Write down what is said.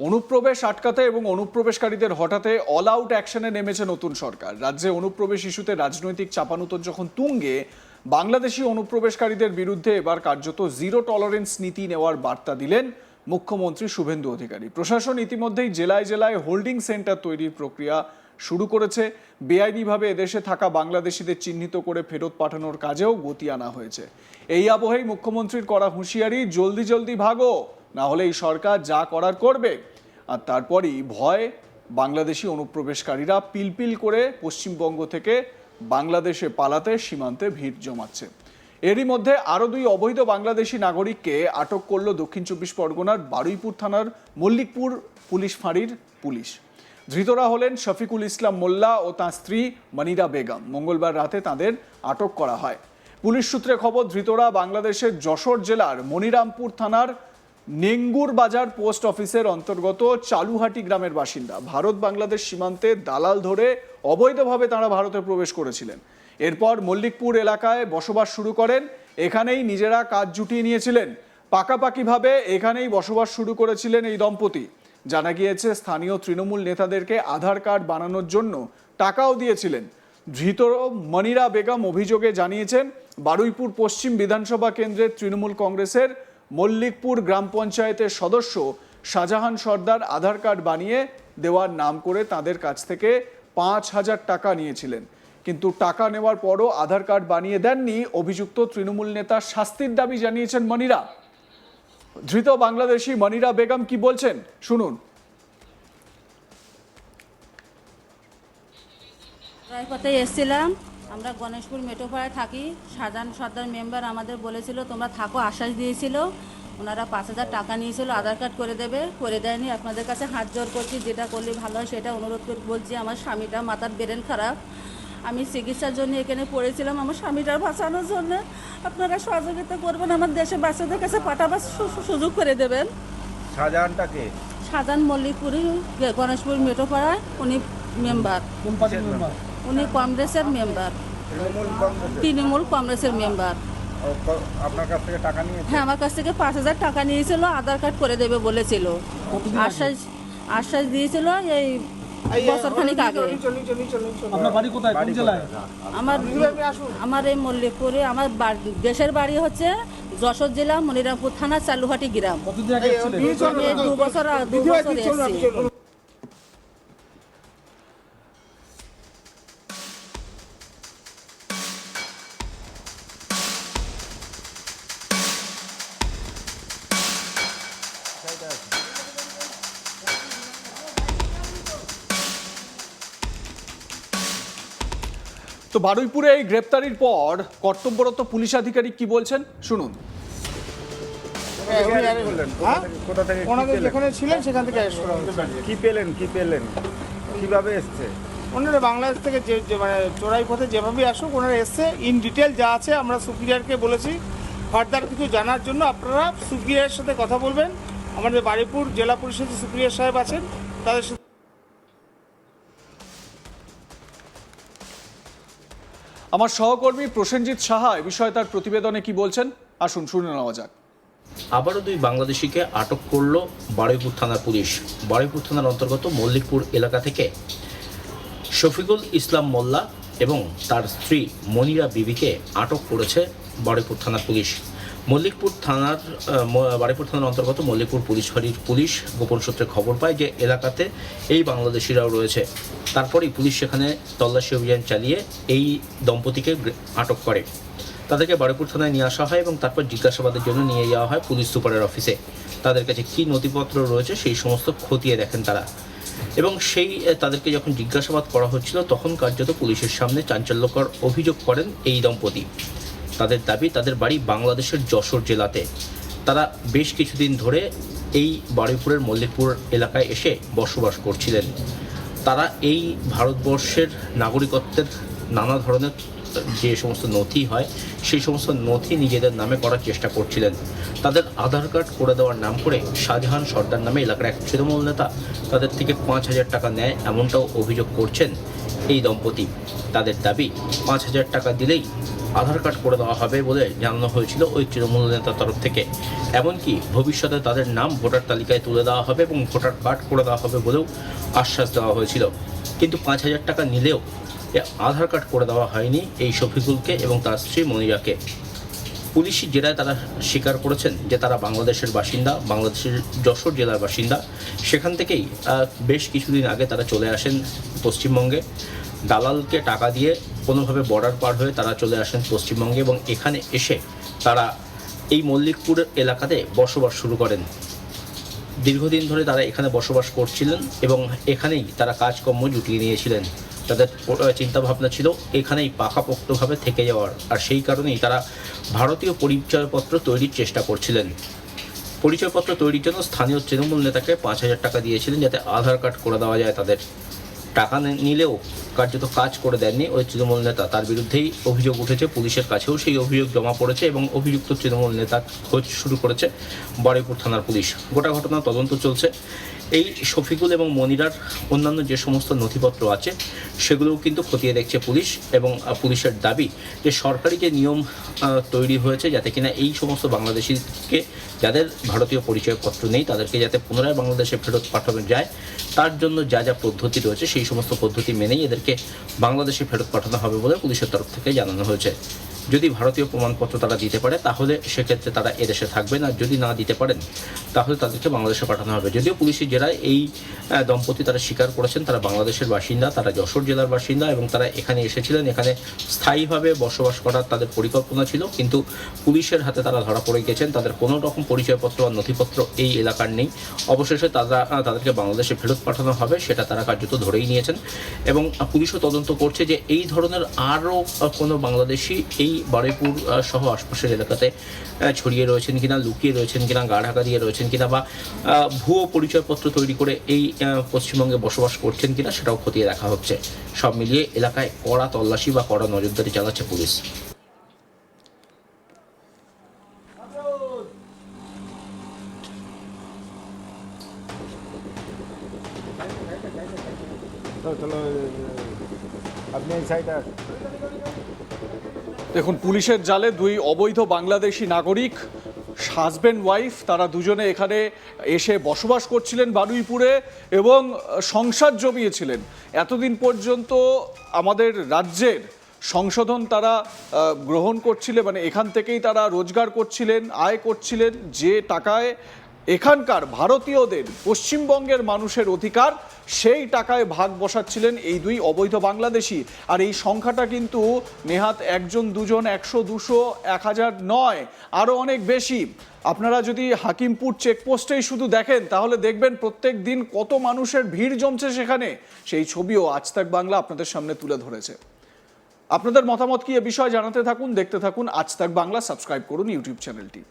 অনুপ্রবেশ আটকাতে এবং অনুপ্রবেশকারীদের হঠাতে অল আউট অ্যাকশনে নেমেছে নতুন সরকার। রাজ্যে অনুপ্রবেশ ইস্যুতে রাজনৈতিক চাপানুতর যখন তুঙ্গে, বাংলাদেশি অনুপ্রবেশকারীদের বিরুদ্ধে এবার কার্যত জিরো টলারেন্স নীতি নেওয়ার বার্তা দিলেন মুখ্যমন্ত্রী শুভেন্দু অধিকারী। প্রশাসন ইতিমধ্যেই জেলায় জেলায় হোল্ডিং সেন্টার তৈরির প্রক্রিয়া শুরু করেছে। বেআইনিভাবে এদেশে থাকা বাংলাদেশিদের চিহ্নিত করে ফেরত পাঠানোর কাজেও গতি আনা হয়েছে। এই আবহেই মুখ্যমন্ত্রীর করা হুঁশিয়ারি, জলদি জলদি ভাগো, না হলে এই সরকার যা করার করবে। আর তারপরই ভয়, বাংলাদেশি অনুপ্রবেশকারীরা পিলপিল করে পশ্চিমবঙ্গ থেকে বাংলাদেশে পালাতে সীমান্তে ভিড় জমাচ্ছে। এরই মধ্যে আরও 2 অবৈধ বাংলাদেশি নাগরিককে আটক করল দক্ষিণ 24 পরগনার বারুইপুর থানার মল্লিকপুর পুলিশ ফাঁড়ির পুলিশ। ধৃতরা হলেন শফিকুল ইসলাম মোল্লা ও তাঁর স্ত্রী মনিরা বেগম। মঙ্গলবার রাতে তাদের আটক করা হয়। পুলিশ সূত্রে খবর, ধৃতরা বাংলাদেশের যশোর জেলার মনিরামপুর থানার নেঙ্গুর বাজার পোস্ট অফিসের অন্তর্গত চালুহাটি গ্রামের বাসিন্দা। ভারত বাংলাদেশ সীমান্তে দালাল ধরে অবৈধভাবে তাঁরা ভারতে প্রবেশ করেছিলেন। এরপর মল্লিকপুর এলাকায় বসবাস শুরু করেন। এখানেই নিজেরা কাজ জুটিয়ে নিয়েছিলেন। পাকাপাকিভাবে এখানেই বসবাস শুরু করেছিলেন এই দম্পতি। জানা গিয়েছে, স্থানীয় তৃণমূল নেতাদেরকে আধার কার্ড বানানোর জন্য টাকাও দিয়েছিলেন। ধৃত মনিরা বেগম অভিযোগে জানিয়েছেন, বারুইপুর পশ্চিম বিধানসভা কেন্দ্রের তৃণমূল কংগ্রেসের মল্লিকপুর গ্রাম পঞ্চায়েতের সদস্য শাহজাহান সর্দার আধার কার্ড বানিয়ে দেওয়ার নাম করে তাদের কাছ থেকে 5,000 টাকা নিয়েছিলেন। কিন্তু টাকা নেওয়ার পরও আধার কার্ড বানিয়ে দেননি অভিযুক্ত তৃণমূল নেতার শাস্তির দাবি জানিয়েছেন মনিরা। ধৃত বাংলাদেশি মনিরা বেগম কি বলছেন শুনুন। রায়পথে এসেছিলাম, আমরা গণেশপুর মেটোপাড়ায় থাকি। শাহজাহান সর্দার মেম্বার আমাদের বলেছিল তোমরা থাকো, আশ্বাস দিয়েছিল। ওনারা 5,000 টাকা নিয়েছিল, আধার কার্ড করে দেবে, করে দেয়নি। আপনাদের কাছে হাত জোর করছি, যেটা করলে ভালো হয় সেটা অনুরোধ করে বলছি। আমার স্বামীটা মাথার ব্রেন খারাপ, আমি চিকিৎসার জন্য এখানে পড়েছিলাম আমার স্বামীটার বাঁচানোর জন্য। আপনারা সহযোগিতা করবেন, আমার দেশে বাচ্চাদের কাছে পাঠাবার সুযোগ করে দেবেন। শাহজাহানটাকে শাহজাহান মল্লিকপুরি গণেশপুর মেটোপাড়ায় উনি মেম্বার, উনি কংগ্রেসের মেম্বার, তৃণমূল কংগ্রেসের মেম্বার। আপনার কাছ থেকে টাকা নিয়েছে? হ্যাঁ, আমার কাছ থেকে 5,000 টাকা নিয়েছিল, আধার কার্ড করে দেবে বলেছিল। আশ্বাস দিয়েছিল এই বছরখানিক আগে। আপনার বাড়ি কোথায়, কোন জেলায়? আমার এই মল্লিকপুরে, আমার দেশের বাড়ি হচ্ছে যশোর জেলা মনিরামপুর থানা চালুহাটি গ্রাম। কতদিন আগে এসেছিলেন? 2 বছর এসেছি। তো বারুইপুরে এই গ্রেপ্তারির পর কর্তব্যরত পুলিশ আধিকারিক কি বলছেন শুনুন। কোথা থেকে ওনাদের যেখানে ছিলেন সেখান থেকে অ্যারেস্ট করা হয়েছে। কি পেলেন কিভাবে এসছে? ওনারা বাংলাদেশ থেকে যে মানে চোরাই পথে যেভাবে আসুক ওনারা এসছে। ইন ডিটেল যা আছে আমরা সুপিরিয়রকে বলেছি, ফার্দার কিছু জানার জন্য আপনারা সুপিরিয়রের সাথে কথা বলবেন। আমাদের বারুইপুর জেলা পরিষদের সুপিরিয়র সাহেব আছেন, তাদের সাথে। আমার সহকর্মী প্রসেনজিৎ সাহা এ বিষয়ে তার প্রতিবেদনে কি বলছেন আসুন শুনে নেওয়া যাক। আবারও 2 বাংলাদেশিকে আটক করল বারুইপুর থানার পুলিশ। বারুইপুর থানার অন্তর্গত মল্লিকপুর এলাকা থেকে শফিকুল ইসলাম মোল্লা এবং তার স্ত্রী মনিরা বিবিকে আটক করেছে বারুইপুর থানার পুলিশ। বারুইপুর থানার অন্তর্গত মল্লিকপুর পুলিশ ফাঁড়ির পুলিশ গোপন সূত্রে খবর পায় যে এলাকাতে এই বাংলাদেশিরাও রয়েছে। তারপরেই পুলিশ সেখানে তল্লাশি অভিযান চালিয়ে এই দম্পতিকে আটক করে। তাদেরকে বারুইপুর থানায় নিয়ে আসা হয় এবং তারপর জিজ্ঞাসাবাদের জন্য নিয়ে যাওয়া হয় পুলিশ সুপারের অফিসে। তাদের কাছে কী নথিপত্র রয়েছে সেই সমস্ত খতিয়ে দেখেন তারা, এবং তাদেরকে যখন জিজ্ঞাসাবাদ করা হচ্ছিল তখন কার্যত পুলিশের সামনে চাঞ্চল্যকর অভিযোগ করেন এই দম্পতি। তাদের দাবি, তাদের বাড়ি বাংলাদেশের যশোর জেলাতে। তারা বেশ কিছুদিন ধরে এই বারুইপুরের মল্লিকপুর এলাকায় এসে বসবাস করছিলেন। তারা এই ভারতবর্ষের নাগরিকত্বের নানা ধরনের যে সমস্ত নথি হয় সেই সমস্ত নথি নিজেদের নামে করার চেষ্টা করছিলেন। তাদের আধার কার্ড করে দেওয়ার নাম করে শাহজাহান সর্দার নামে এলাকার এক তৃণমূল নেতা তাদের থেকে 5,000 টাকা নেয়, এমনটাও অভিযোগ করছেন এই দম্পতি। তাদের দাবি 5,000 টাকা দিলেই আধার কার্ড করে দেওয়া হবে বলে জানানো হয়েছিল ওই তৃণমূল নেতার তরফ থেকে। এমনকি ভবিষ্যতে তাদের নাম ভোটার তালিকায় তুলে দেওয়া হবে এবং ভোটার কার্ড করে দেওয়া হবে বলেও আশ্বাস দেওয়া হয়েছিল। কিন্তু 5,000 টাকা নিলেও আধার কার্ড করে দেওয়া হয়নি এই শফিকুলকে এবং তার স্ত্রী মনিরাকে। পুলিশি জেরায় তারা স্বীকার করেছেন যে তারা বাংলাদেশের বাসিন্দা, বাংলাদেশের যশোর জেলার বাসিন্দা। সেখান থেকেই বেশ কিছুদিন আগে তারা চলে আসেন পশ্চিমবঙ্গে। দালালকে টাকা দিয়ে কোনোভাবে বর্ডার পার হয়ে তারা চলে আসেন পশ্চিমবঙ্গে এবং এখানে এসে তারা এই মল্লিকপুর এলাকাতে বসবাস শুরু করেন। দীর্ঘদিন ধরে তারা এখানে বসবাস করছিলেন এবং এখানেই তারা কাজকর্ম জুটিয়ে নিয়েছিলেন। তাদের চিন্তাভাবনা ছিল এখানেই পাকাপোক্তভাবে থেকে যাওয়ার, আর সেই কারণেই তারা ভারতীয় পরিচয়পত্র তৈরির চেষ্টা করছিলেন। পরিচয়পত্র তৈরির জন্য স্থানীয় তৃণমূল নেতাকে 5,000 টাকা দিয়েছিলেন যাতে আধার কার্ড করে দেওয়া যায় তাদের। টাকা নিলেও কার্যত কাজ করে দেননি ওই তৃণমূল নেতা। তার বিরুদ্ধেই অভিযোগ উঠেছে, পুলিশের কাছেও সেই অভিযোগ জমা পড়েছে এবং অভিযুক্ত তৃণমূল নেতার খোঁজ শুরু করেছে বারুইপুর থানার পুলিশ। গোটা ঘটনা তদন্ত চলছে। এই শফিকুল এবং মনিরার অন্যান্য যে সমস্ত নথিপত্র আছে সেগুলোও কিন্তু খতিয়ে দেখছে পুলিশ এবং পুলিশের দাবি যে সরকারি যে নিয়ম তৈরি হয়েছে যাতে কিনা এই সমস্ত বাংলাদেশিকে যাদের ভারতীয় পরিচয়পত্র নেই তাদেরকে যাতে পুনরায় বাংলাদেশে ফেরত পাঠানো যায়, তার জন্য যা যা পদ্ধতি রয়েছে সেই সমস্ত পদ্ধতি মেনেই এদেরকে বাংলাদেশে ফেরত পাঠানো হবে বলে পুলিশের তরফ থেকে জানানো হয়েছে। যদি ভারতীয় প্রমাণপত্র তারা দিতে পারে তাহলে সেক্ষেত্রে তারা এদেশে থাকবেন, আর যদি না দিতে পারেন তাহলে তাদেরকে বাংলাদেশে পাঠানো হবে। যদিও পুলিশের জেরায় এই দম্পতি তারা স্বীকার করেছেন তারা বাংলাদেশের বাসিন্দা, তারা যশোর জেলার বাসিন্দা এবং তারা এখানে এসেছিলেন। এখানে স্থায়ীভাবে বসবাস করার তাদের পরিকল্পনা ছিল, কিন্তু পুলিশের হাতে তারা ধরা পড়ে গেছেন। তাদের কোনো রকম পরিচয়পত্র বা নথিপত্র এই এলাকার নেই। অবশেষে তাদেরকে বাংলাদেশে ফেরত পাঠানো হবে সেটা তারা কার্যত ধরেই নিয়েছেন এবং পুলিশও তদন্ত করছে যে এই ধরনের আরও কোনো বাংলাদেশি এই বারুইপুর সহ আশপাশের এলাকাতে ছড়িয়ে রয়েছেন কিনা, লুকিয়ে রয়েছেন কিনা, গা ঢাকা দিয়ে রয়েছেন কিনা বা ভুয়ো পরিচয়পত্র তৈরি করে এই পশ্চিমবঙ্গে বসবাস করছেন কিনা সেটাও খতিয়ে দেখা হচ্ছে। সব মিলিয়ে এলাকায় কড়া তল্লাশি বা কড়া নজরদারি চালাচ্ছে পুলিশ। চলো আপনি এই সাইডে দেখুন, পুলিশের জালে দুই অবৈধ বাংলাদেশি নাগরিক, হাজব্যান্ড ওয়াইফ, তারা দুজনে এখানে এসে বসবাস করছিলেন বারুইপুরে এবং সংসার জমিয়েছিলেন। এতদিন পর্যন্ত আমাদের রাজ্যের সংশোধন তারা গ্রহণ করছিলেন, মানে এখান থেকেই তারা রোজগার করছিলেন, আয় করছিলেন, যে টাকায় এখানকার ভারতীয়দের, পশ্চিমবঙ্গের মানুষের অধিকার, সেই টাকায় ভাগ বসাচ্ছিলেন এই দুই অবৈধ বাংলাদেশি। আর এই সংখ্যাটা কিন্তু নেহাত একজন, দুজন, 100, 200, 1000 নয়, আরও অনেক বেশি। আপনারা যদি হাকিমপুর চেকপোস্টেই শুধু দেখেন তাহলে দেখবেন প্রত্যেক দিন কত মানুষের ভিড় জমছে সেখানে। সেই ছবিও আজ তাক বাংলা আপনাদের সামনে তুলে ধরেছে। আপনাদের মতামত কি এ বিষয়ে জানাতে থাকুন, দেখতে থাকুন আজ তাক বাংলা, সাবস্ক্রাইব করুন ইউটিউব চ্যানেলটি।